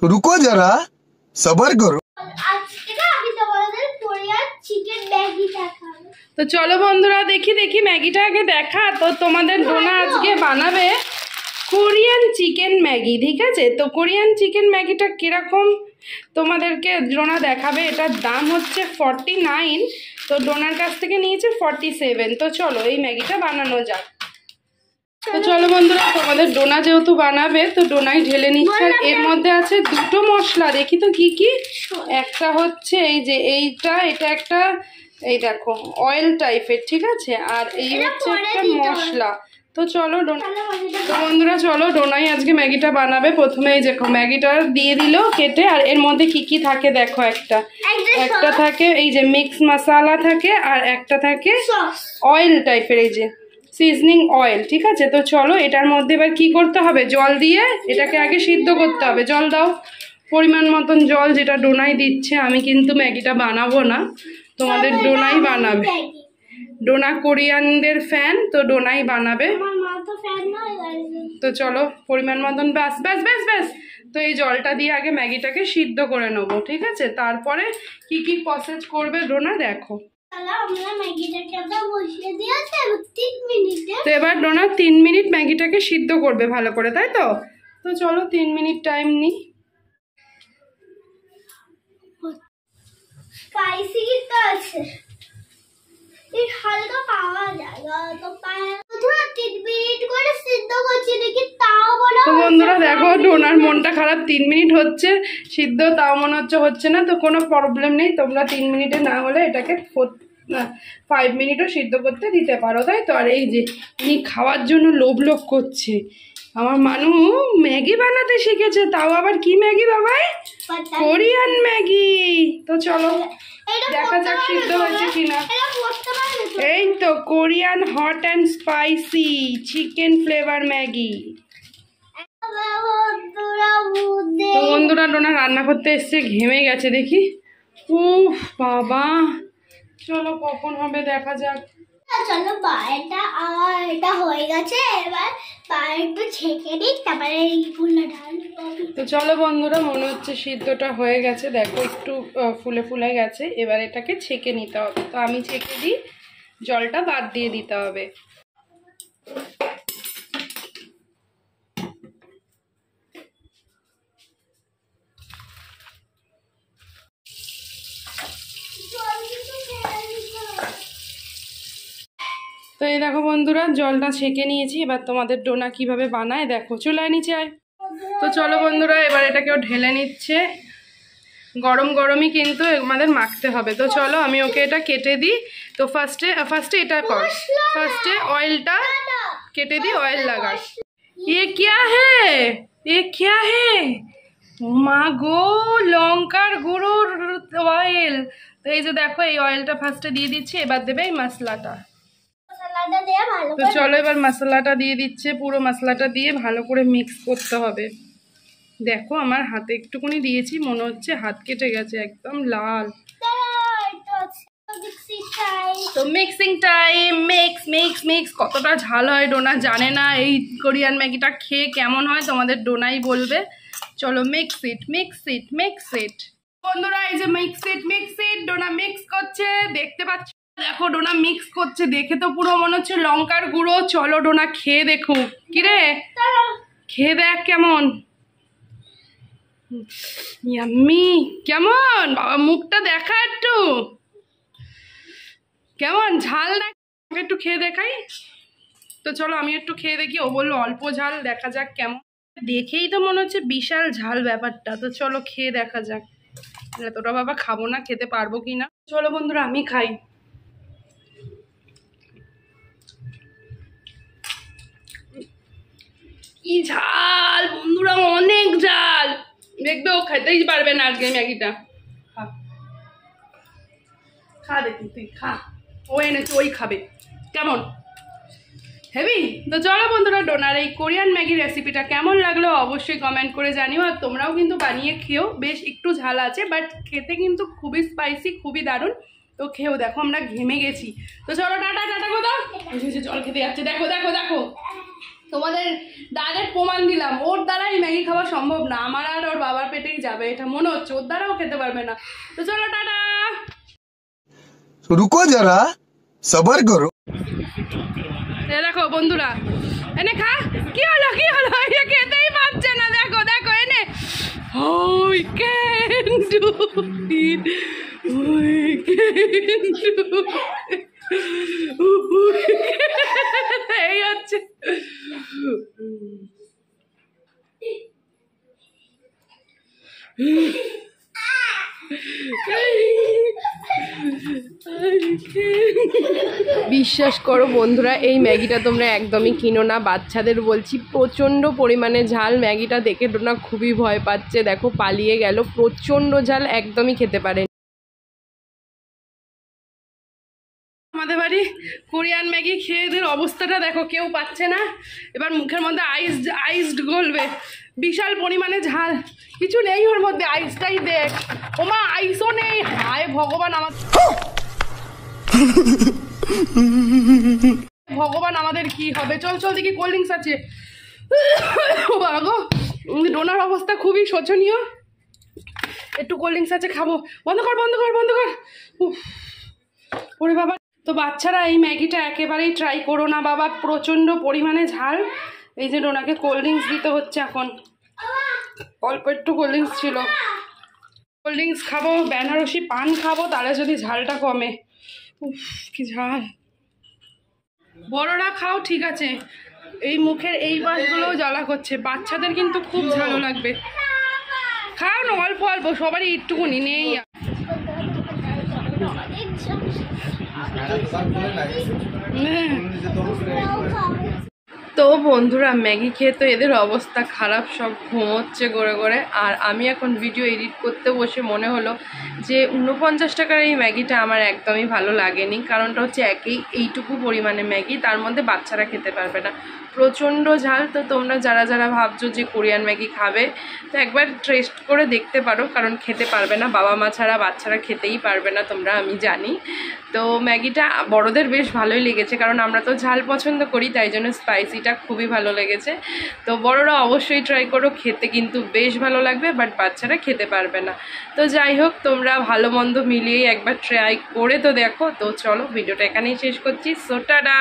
रुको जरा सबर करो। তো চলো বন্ধুরা দেখি দেখি ম্যাগিটা আগে দেখা। তো তোমাদের ডোনা আজকে বানাবে কোরিয়ান চিকেন ম্যাগি, ঠিক আছে? তো কোরিয়ান চিকেন ম্যাগিটা কিরকম তোমাদেরকে ডোনা দেখাবে। এটার দাম হচ্ছে 49, তো ডোনার কাছ থেকে নিয়েছে 47। তো চলো এই ম্যাগিটা বানানো যাক। তো চলো বন্ধুরা, তোমাদের ডোনা যেহেতু বানাবে তো ডোনাই ঢেলে নিচ্ছে। আর এর মধ্যে আছে দুটো মশলা, দেখি তো কি কি। একটা হচ্ছে এই যে এইটা, এটা একটা এই দেখো অয়েল টাইপের, ঠিক আছে? আর এই হচ্ছে একটা মশলা। তো চলো ডোনা, তো বন্ধুরা চলো ডোনাই আজকে ম্যাগিটা বানাবে। প্রথমে এই দেখো ম্যাগিটা দিয়ে দিল কেটে। আর এর মধ্যে কি কি থাকে দেখো, একটা থাকে এই যে মিক্স মশলা থাকে, আর একটা থাকে অয়েল টাইপের এই যে সিজনিং অয়েল, ঠিক আছে? তো চলো এটার মধ্যে এবার কি করতে হবে, জল দিয়ে এটাকে আগে সিদ্ধ করতে হবে। জল দাও পরিমাণ মতন জল, যেটা ডোনাই দিচ্ছে। আমি কিন্তু ম্যাগিটা বানাবো না, তোমাদের ডোনাই বানাবে। ডোনা কোরিয়ানদের ফ্যান, তো ডোনাই বানাবে। তো চলো পরিমাণ মতন, ব্যাস ব্যাস ব্যাস ব্যাস। তো এই জলটা দিয়ে আগে ম্যাগিটাকে সিদ্ধ করে নেবো, ঠিক আছে? তারপরে কি কি প্রসেস করবে ডোনা দেখো। তো এবার ডোনা 3 মিনিট ম্যাগিটাকে সিদ্ধ করবে ভালো করে, তাই তো? তো চলো 3 মিনিট টাইম নিই। তো বন্ধুরা দেখো ডোনার মনটা খারাপ, 3 মিনিট হচ্ছে সিদ্ধ, তাও মনে হচ্ছে না। তো কোনো প্রবলেম নেই, তোমরা 3 মিনিটে না হলে এটাকে 5 মিনিটও সিদ্ধ করতে দিতে পারো, তাই তো? আর এই যে ইনি খাওয়ার জন্য লোভ করছে। আমার মানু ম্যাগি বানাতে শিখেছে, তাও আবার কি ম্যাগি বাবাই? Korean Maggi. তো চলো দেখা যাক সিদ্ধ হয়েছে কিনা। এই তো Korean hot and spicy chicken flavour Maggi. তো বন্ধুরা ডোনা রান্না করতে এসছে, ঘেমে গেছে দেখি। উফ বাবা, চলো কখন হবে দেখা যাক। চলো এটা এটা হয়ে গেছে, এবার একটু ছেঁকে দিই, তারপরে তো চলো বন্ধুরা, মনে হচ্ছে সিদ্ধটা হয়ে গেছে। দেখো একটু ফুলে ফুলে গেছে, এবার এটাকে ছেঁকে নিতে হবে। তো আমি ছেঁকে দিই, জলটা বাদ দিয়ে দিতে হবে। তো এই দেখো বন্ধুরা জলটা ছেঁকে নিয়েছি। এবার তোমাদের ডোনা কিভাবে বানায় দেখো, চুলায় নিচে আয়। তো চলো বন্ধুরা, এবার এটাকেও ঢেলে নিচ্ছে। গরম গরমই কিন্তু আমাদের মাখতে হবে। তো চলো আমি ওকে এটা কেটে দিই। তো ফার্স্টে এটা কর, ফার্স্টে অয়েলটা কেটে দিই, অয়েল লাগাস। এ ক্যা হে মা গো, লঙ্কার গুঁড়োর অয়েল। তো এই যে দেখো এই অয়েলটা ফার্স্টে দিয়ে দিচ্ছি, এবার দেবে এই মশলাটা। তো চলো এবার মশলাটা দিয়ে দিচ্ছে, পুরো মশলাটা দিয়ে ভালো করে মিক্স করতে হবে। দেখো আমার হাতে একটুখানি দিয়েছি, মনে হচ্ছে হাত কেটে গেছে, একদম লাল। তো মিক্সিং টাইম, মিক্স। কতটা ঝাল হয় ডোনা জানে না, এই কোরিয়ান ম্যাগিটা খেয়ে কেমন হয় তোমাদের ডোনাই বলবে। চলো মিক্স ইট। বন্ধুরা এই যে মিক্স ইট ডোনা মিক্স করছে, দেখতে পাচ্ছ? দেখো ডোনা মিক্স করছে, দেখে তো পুরো মনে হচ্ছে লঙ্কার গুঁড়ো। চলো ডোনা খেয়ে দেখো, কিরে খেয়ে দেখ কেমন। ইয়াম্মি, কেমন বাবা, মুখটা দেখা একটু, কেমন ঝাল না? একটু খেয়ে দেখাই। তো চলো আমি একটু খেয়ে দেখি। ও বললো অল্প ঝাল, দেখা যাক কেমন। দেখেই তো মনে হচ্ছে বিশাল ঝাল ব্যাপারটা। তো চলো খেয়ে দেখা যাক। এতটা বাবা খাবো না, খেতে পারবো কি না। চলো বন্ধুরা আমি খাই। কি ঝাল বন্ধুরা, অনেক ঝাল। দেখবে ও খেতেই পারবে না আজকে ম্যাগিটা। খা খা, দেখি তুই খা, ও এনেছে ওই খাবে। কেমন হেভি? তো চলো বন্ধুরা, ডোনার এই কোরিয়ান ম্যাগি রেসিপিটা কেমন লাগলো অবশ্যই কমেন্ট করে জানিও। আর তোমরাও কিন্তু বানিয়ে খেও, বেশ একটু ঝাল আছে বাট খেতে কিন্তু খুবই স্পাইসি, খুবই দারুণ। তো খেয়েও দেখো, আমরা ঘেমে গেছি। তো চলো টাটা, টাটা কোথাও জল খেতে যাচ্ছে। দেখো দেখো দেখো, তোমাদের ডাইরেক্ট প্রমাণ দিলাম, ওর দ্বারাই ম্যাগি খাওয়া সম্ভব না, আমার আর ওর বাবার পেটেই যাবে এটা মনে হচ্ছে, ওর দ্বারাও খেতে পারবে না। তো চলো টাটা। रुको जरा सबर करो। দেখো বন্ধুরা, এনে খা। কি হলো কি হলো, এ খেতেই পারছে না। দেখো দেখো এনে, ওই ক্যান ডু ইট, ওই ক্যান ডু, এই হচ্ছে। বিশ্বাস করো বন্ধুরা, এই ম্যাগিটা তোমরা একদমই কিনো না, বাচ্চাদের বলছি। প্রচণ্ড পরিমাণে ঝাল, ম্যাগিটা দেখে ডোনা খুবই ভয় পাচ্ছে, দেখো পালিয়ে গেল। প্রচণ্ড ঝাল, একদমই খেতে পারেন। আমাদের বাড়ি কোরিয়ান ম্যাগি খেয়ে এদের অবস্থাটা দেখো, কেউ পাচ্ছে না। এবার মুখের মধ্যে আইসড গলবে, বিশাল পরিমাণে ঝাল, কিছু নেই ওর মধ্যে, আইসটাই দেখ। ওমা আইসও নেই, হায় ভগবান আমার, ভগবান আমাদের কি হবে। চল চল দেখি, কোল্ড ড্রিঙ্কস আছে। ও বাবা, ডোনার অবস্থা খুবই শোচনীয়। একটু কোল্ড ড্রিঙ্কস আছে, খাবো। বন্ধ কর বন্ধ কর বন্ধ কর। ওরে বাবা, তো বাচ্চারা এই ম্যাগিটা একেবারেই ট্রাই করো না বাবা, প্রচণ্ড পরিমাণে ঝাল। এই যে ডোনাকে কোল্ড ড্রিঙ্কস দিতে হচ্ছে এখন, অল্প একটু কোল্ড ড্রিঙ্কস ছিল। কোল্ড ড্রিঙ্কস খাবো, বেনারসি পান খাবো, তাহলে যদি ঝালটা কমে। উফ কি ঝাল। বড়রা খাও ঠিক আছে, এই মুখের এই পাশগুলোও জ্বালা করছে, বাচ্চাদের কিন্তু খুব ঝালো লাগবে। খাও না অল্প অল্প, সবারই একটুকুনি নেই। তো বন্ধুরা, ম্যাগি খেয়ে তো এদের অবস্থা খারাপ, সব ঘুমোচ্ছে করে করে। আর আমি এখন ভিডিও এডিট করতে বসে মনে হলো যে 49 টাকার এই ম্যাগিটা আমার একদমই ভালো লাগেনি। কারণটা হচ্ছে এইটুকু পরিমাণে ম্যাগি, তার মধ্যে বাচ্চারা খেতে পারবে না, প্রচণ্ড ঝাল। তো তোমরা যারা যারা ভাবছো যে কোরিয়ান ম্যাগি খাবে, তো একবার টেস্ট করে দেখতে পারো, কারণ খেতে পারবে না, বাবা মা ছাড়া বাচ্চারা খেতেই পারবে না তোমরা, আমি জানি। তো ম্যাগিটা বড়দের বেশ ভালোই লেগেছে, কারণ আমরা তো ঝাল পছন্দ করি, তাই জন্য স্পাইসিটা খুবই ভালো লেগেছে। তো বড়রা অবশ্যই ট্রাই করো, খেতে কিন্তু বেশ ভালো লাগবে, বাট বাচ্চারা খেতে পারবে না। তো যাই হোক, তোমরা ভালো মন্দ মিলিয়েই একবার ট্রাই করে তো দেখো। তো চলো ভিডিওটা এখানেই শেষ করছি, সো টাটা।